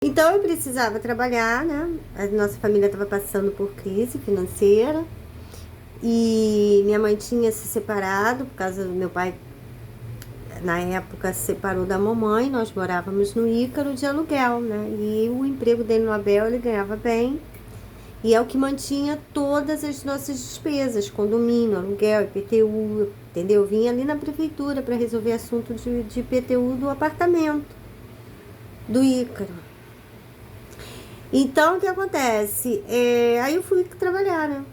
Então eu precisava trabalhar, né? A nossa família estava passando por crise financeira e minha mãe tinha se separado por causa do meu pai, na época, se separou da mamãe. Nós morávamos no Ícaro de aluguel, né? E o emprego dele no Abel, ele ganhava bem e é o que mantinha todas as nossas despesas, condomínio, aluguel, IPTU, entendeu? Eu vinha ali na prefeitura para resolver assunto de IPTU do apartamento do Ícaro. Então, o que acontece? Aí eu fui trabalhar, né?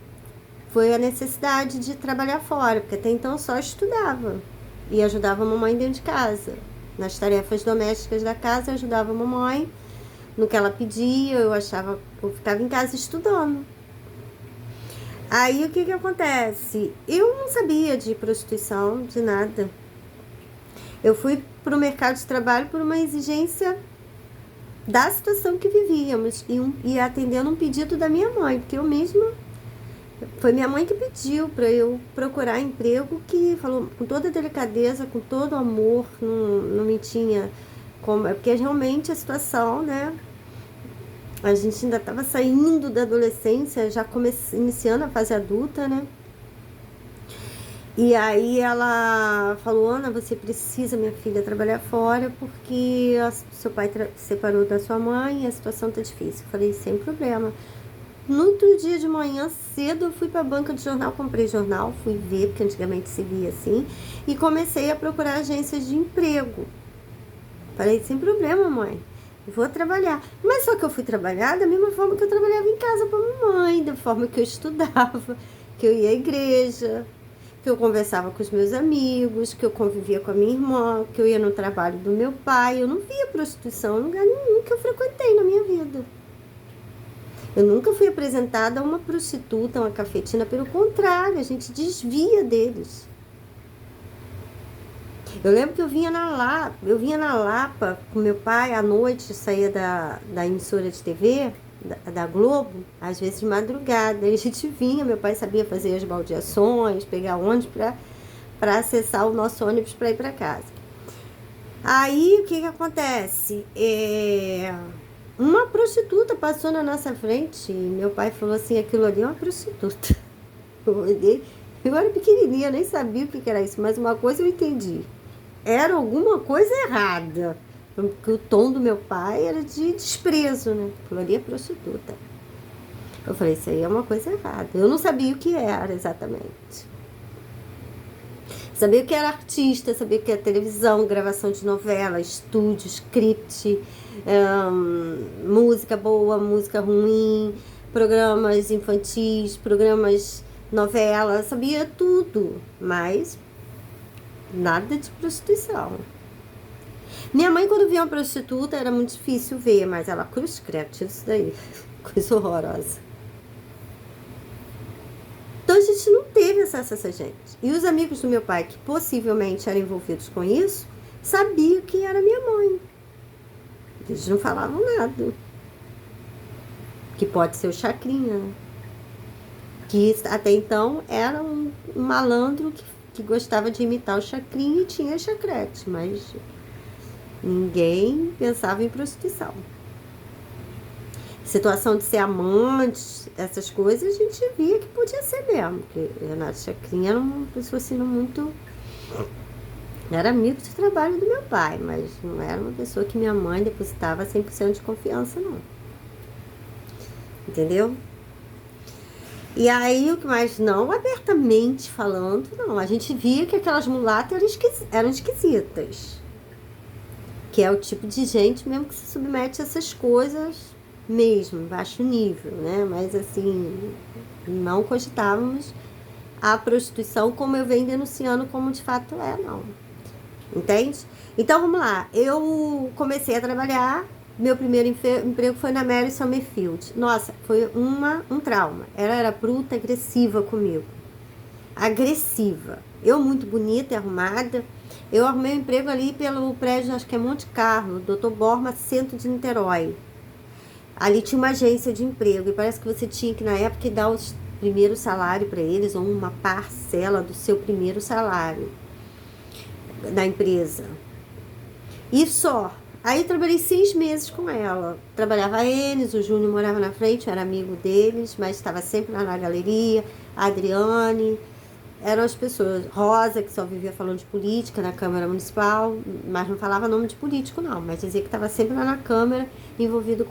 Foi a necessidade de trabalhar fora, porque até então eu só estudava e ajudava a mamãe dentro de casa. Nas tarefas domésticas da casa, eu ajudava a mamãe no que ela pedia, eu ficava em casa estudando. Aí o que que acontece? Eu não sabia de prostituição, de nada. Eu fui para o mercado de trabalho por uma exigência da situação que vivíamos e atendendo um pedido da minha mãe, porque eu mesma, foi minha mãe que pediu para eu procurar emprego, que falou com toda delicadeza, com todo amor, não me tinha como, porque realmente a situação, né, a gente ainda estava saindo da adolescência, já iniciando a fase adulta, né. E aí ela falou: Ana, você precisa, minha filha, trabalhar fora porque seu pai separou da sua mãe e a situação tá difícil. Eu falei: sem problema. No outro dia de manhã cedo eu fui para a banca de jornal, comprei jornal, fui ver, porque antigamente se via assim, e comecei a procurar agências de emprego. Falei: sem problema, mãe, vou trabalhar. Mas só que eu fui trabalhar da mesma forma que eu trabalhava em casa para mamãe, da forma que eu estudava, que eu ia à igreja, que eu conversava com os meus amigos, que eu convivia com a minha irmã, que eu ia no trabalho do meu pai. Eu não via prostituição em lugar nenhum que eu frequentei na minha vida. Eu nunca fui apresentada a uma prostituta, uma cafetina, pelo contrário, a gente desvia deles. Eu lembro que eu vinha na Lapa com meu pai à noite, saía da emissora de TV, da Globo, às vezes de madrugada. Aí a gente vinha, meu pai sabia fazer as baldeações, pegar ônibus para acessar o nosso ônibus para ir para casa. Aí o que acontece? Uma prostituta passou na nossa frente e meu pai falou assim: aquilo ali é uma prostituta. Eu era pequenininha, nem sabia o que era isso, mas uma coisa eu entendi: era alguma coisa errada. Porque o tom do meu pai era de desprezo, né? Aquilo ali é prostituta. Eu falei: isso aí é uma coisa errada. Eu não sabia o que era exatamente. Sabia o que era artista, sabia o que era televisão, gravação de novela, estúdio, script, música boa, música ruim, programas infantis, programas novela, sabia tudo, mas nada de prostituição. Minha mãe, quando via uma prostituta, era muito difícil ver, mas ela cruz credo, isso daí, coisa horrorosa. Então a gente não teve acesso a essa gente. E os amigos do meu pai, que possivelmente eram envolvidos com isso, sabiam que era minha mãe. Eles não falavam nada. Que pode ser o Chacrinha, né? Que até então era um malandro que gostava de imitar o Chacrinha e tinha chacrete, mas ninguém pensava em prostituição. Situação de ser amante, essas coisas, a gente via que podia ser mesmo. Porque Renato Chacrinha era uma pessoa assim, muito... Era amigo de trabalho do meu pai, mas não era uma pessoa que minha mãe depositava 100% de confiança, não. Entendeu? E aí, o que mais? Não abertamente falando, não. A gente via que aquelas mulatas eram esquisitas. Que é o tipo de gente mesmo que se submete a essas coisas mesmo, baixo nível, né? Mas assim, não cogitávamos a prostituição como eu venho denunciando como de fato é, não. Entende? Então vamos lá, eu comecei a trabalhar, meu primeiro emprego foi na Mary Summerfield. Nossa, foi um trauma. Ela era bruta, agressiva comigo. Agressiva. Eu muito bonita e arrumada. Eu arrumei um emprego ali pelo prédio, acho que é Monte Carlo, Dr. Borma, centro de Niterói. Ali tinha uma agência de emprego e parece que você tinha que, na época, dar o primeiro salário para eles, ou uma parcela do seu primeiro salário da empresa. E só. Aí eu trabalhei 6 meses com ela. Trabalhava eles, o Júnior morava na frente, eu era amigo deles, mas estava sempre lá na galeria. A Adriane, eram as pessoas. Rosa, que só vivia falando de política na Câmara Municipal, mas não falava nome de político, não. Mas dizia que estava sempre lá na Câmara, envolvida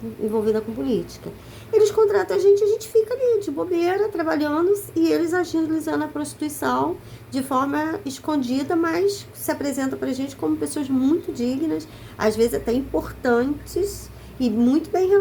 com política. Eles contratam a gente fica ali, de bobeira, trabalhando, e eles agilizando a prostituição de forma escondida, mas se apresenta pra gente como pessoas muito dignas, às vezes até importantes e muito bem